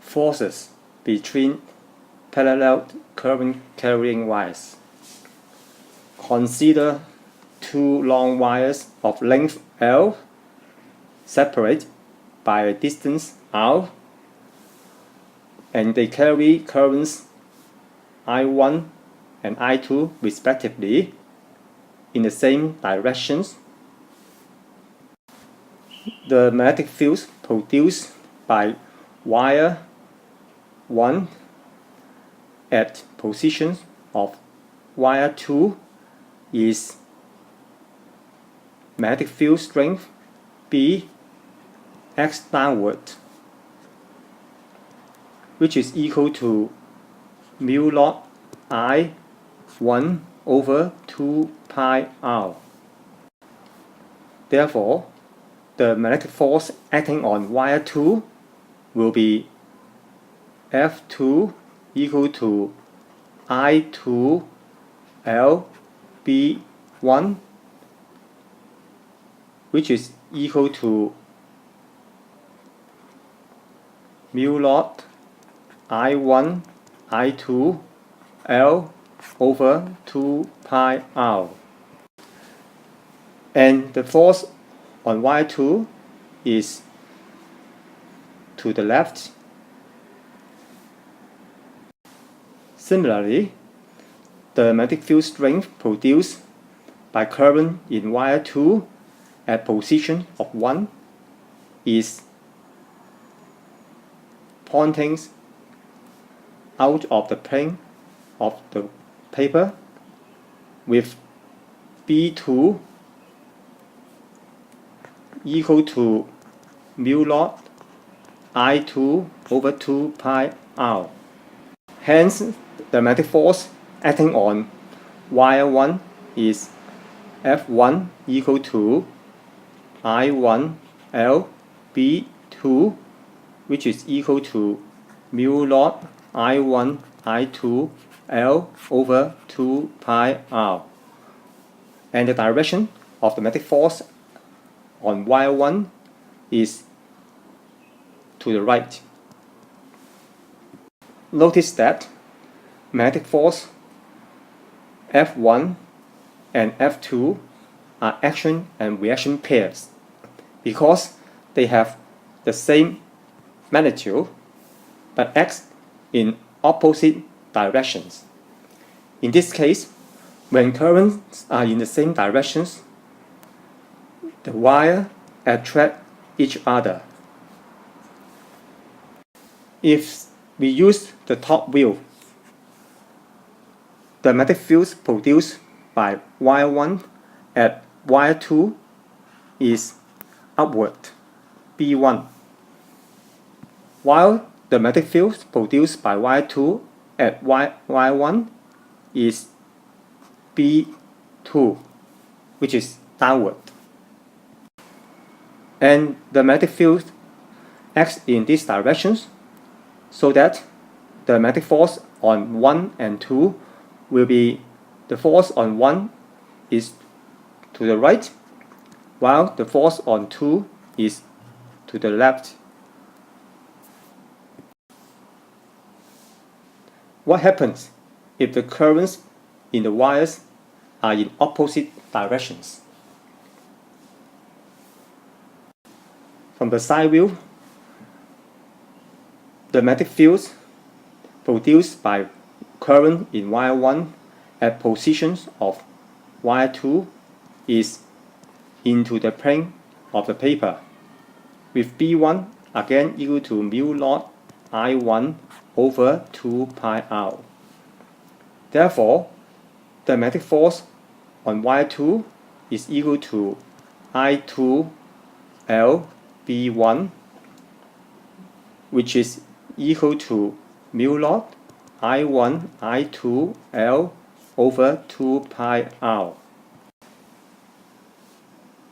forces between parallel current carrying wires. Consider two long wires of length L separated by a distance R, and they carry currents I1 and I2 respectively in the same directions. The magnetic field produced by wire 1 at position of wire 2 is magnetic field strength B x downward, which is equal to mu naught I 1 over 2 pi r. Therefore, the magnetic force acting on wire 2 will be F2 equal to I2 L B1, which is equal to mu naught I1 I2 L over 2 pi r. And the force on wire 2 is to the left. Similarly, the magnetic field strength produced by current in wire 2 at position of 1 is pointing out of the plane of the paper, with B2 equal to mu naught I2 over 2 pi r. Hence, the magnetic force acting on wire 1 is F1 equal to I1 L B2, which is equal to mu naught I1 I2 L over 2 pi r. And the direction of the magnetic force on wire 1 is to the right. Notice that magnetic force F1 and F2 are action and reaction pairs because they have the same magnitude but act in opposite directions. In this case, when currents are in the same directions, the wires attract each other. If we use the top view, the magnetic field produced by wire 1 at wire 2 is upward, B1, while the magnetic field produced by wire 2 at wire 1 is B2, which is downward. And the magnetic field acts in these directions, so that the magnetic force on 1 and 2 will be, the force on 1 is to the right, while the force on 2 is to the left. What happens if the currents in the wires are in opposite directions? From the side view, the magnetic field produced by current in wire 1 at positions of wire 2 is into the plane of the paper, with B1 again equal to mu naught I1 over 2 pi r. Therefore, the magnetic force on wire 2 is equal to I2 L B1, which is equal to mu naught I1 I2 L over 2 pi r.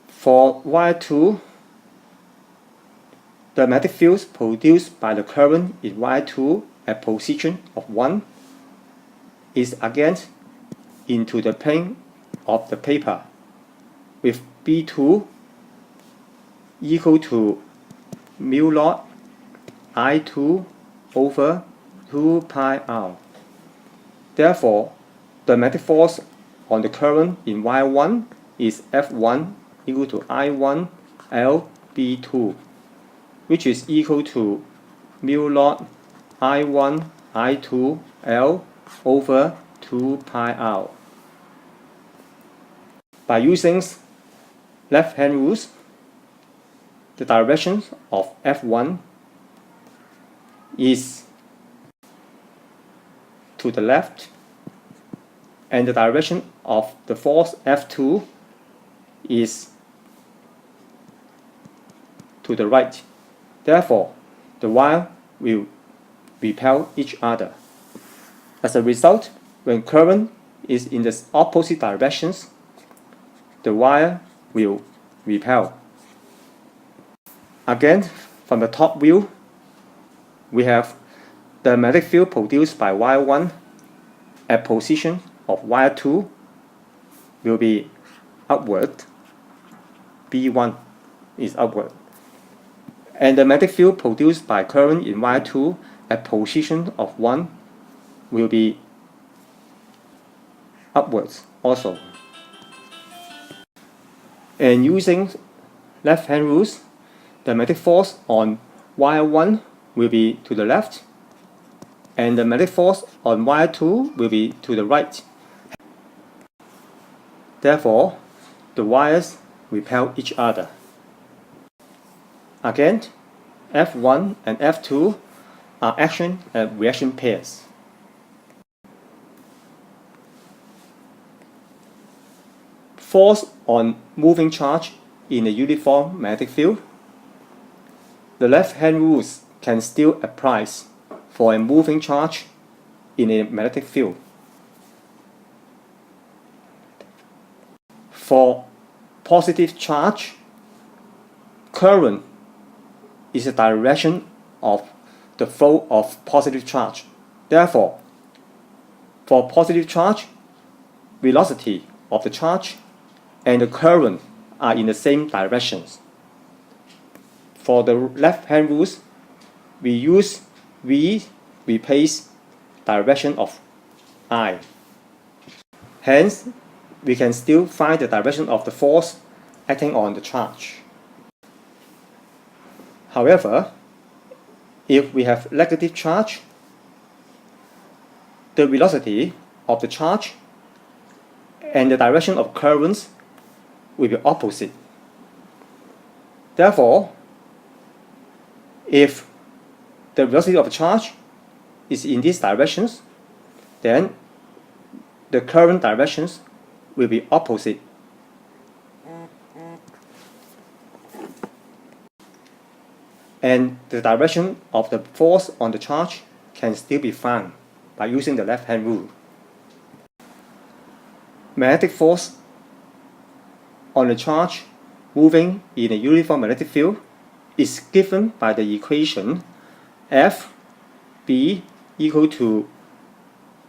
For wire 2, the magnetic field produced by the current in wire 2 at position of 1 is again into the plane of the paper, with B2 equal to mu naught I2 over 2 pi r. Therefore, the magnetic force on the current in wire 1 is F1 equal to I1 L B2, which is equal to mu naught I1 I2 L over 2 pi r. By using left-hand rules, the direction of F1 is to the left, and the direction of the force F2 is to the right. Therefore, the wire will repel each other. As a result, when current is in the opposite directions, the wire will repel. Again, from the top view, we have the magnetic field produced by wire 1 at position of wire 2 will be upward. B1 is upward. And the magnetic field produced by current in wire 2 at position of 1 will be upwards also. And using left-hand rules, the magnetic force on wire 1 will be to the left, and the magnetic force on wire 2 will be to the right. Therefore, the wires repel each other. Again, F1 and F2 are action and reaction pairs. Force on moving charge in a uniform magnetic field. The left-hand rules can still apply for a moving charge in a magnetic field. For positive charge, current is the direction of the flow of positive charge. Therefore, for positive charge, velocity of the charge and the current are in the same directions. For the left-hand rules, we use V replace direction of I. Hence, we can still find the direction of the force acting on the charge. However, if we have negative charge, the velocity of the charge and the direction of currents will be opposite. Therefore, if the velocity of the charge is in these directions, then the current directions will be opposite. And the direction of the force on the charge can still be found by using the left-hand rule. Magnetic force on the charge moving in a uniform magnetic field is given by the equation F B equal to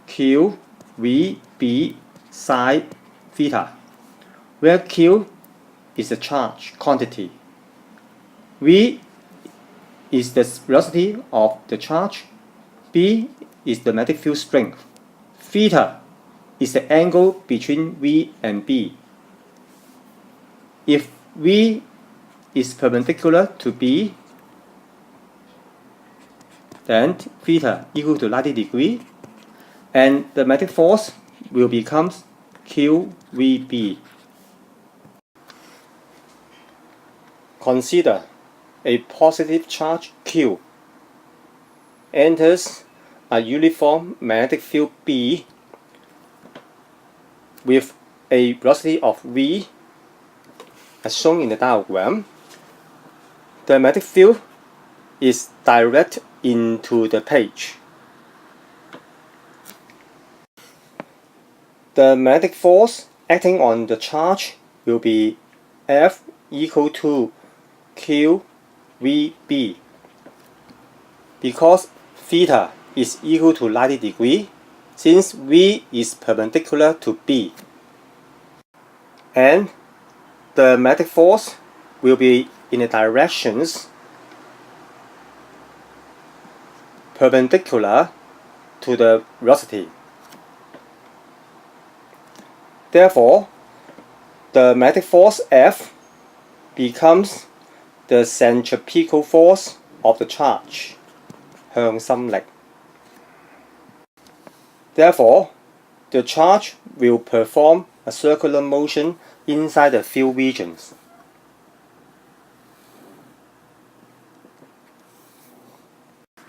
Q V B sine theta, where Q is the charge quantity, V is the velocity of the charge, B is the magnetic field strength, theta is the angle between V and B. If V is perpendicular to B, then theta equal to 90 degrees, and the magnetic force will become QVB. Consider a positive charge Q enters a uniform magnetic field B with a velocity of V as shown in the diagram. The magnetic field is directed into the page. The magnetic force acting on the charge will be F equal to QVB. Because theta is equal to 90 degrees, since V is perpendicular to B, and the magnetic force will be in the directions perpendicular to the velocity. Therefore, the magnetic force F becomes the centripetal force of the charge, 向心力. Therefore, the charge will perform a circular motion inside the field regions.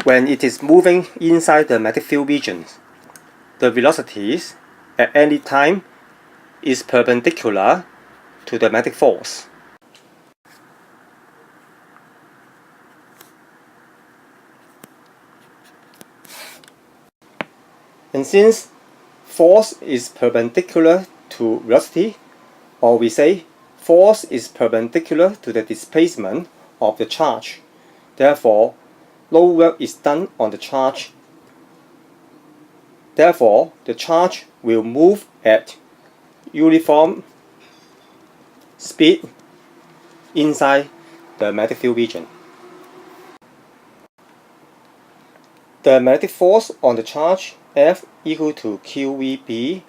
When it is moving inside the magnetic field regions, the velocities at any time is perpendicular to the magnetic force. And since force is perpendicular to velocity, or we say force is perpendicular to the displacement of the charge, therefore no work is done on the charge. Therefore, the charge will move at uniform speed inside the magnetic field region. The magnetic force on the charge F equal to QVB,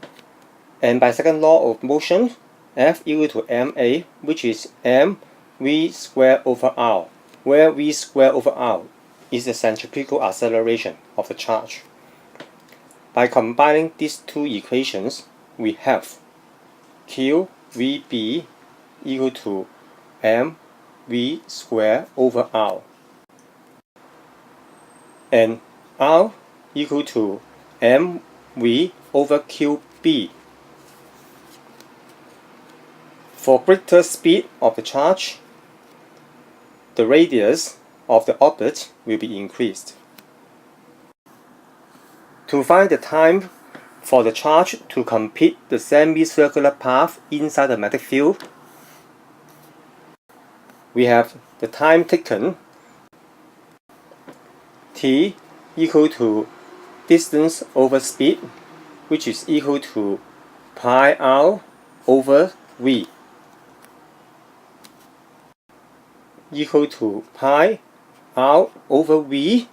and by second law of motion, F equal to ma, which is mv squared over r, where v squared over r is the centripetal acceleration of the charge. By combining these two equations, we have QVB equal to mv squared over r, and r equal to mv over qb. For greater speed of the charge, the radius of the orbit will be increased. To find the time for the charge to complete the semicircular path inside the magnetic field, we have the time taken, t equal to distance over speed, which is equal to pi r over v, equal to pi r over v,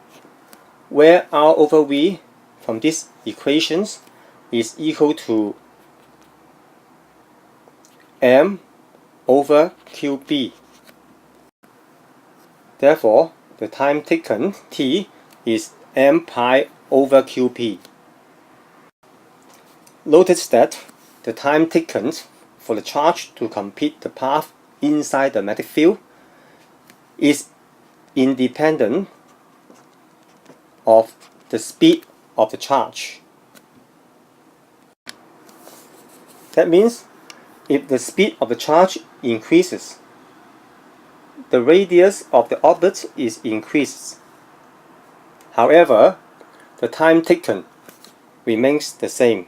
where r over v from these equations is equal to m over qb. Therefore, the time taken, t, is m pi over qp. Notice that the time taken for the charge to complete the path inside the magnetic field is independent of the speed of the charge. That means if the speed of the charge increases, the radius of the orbit is increased. However, the time taken remains the same.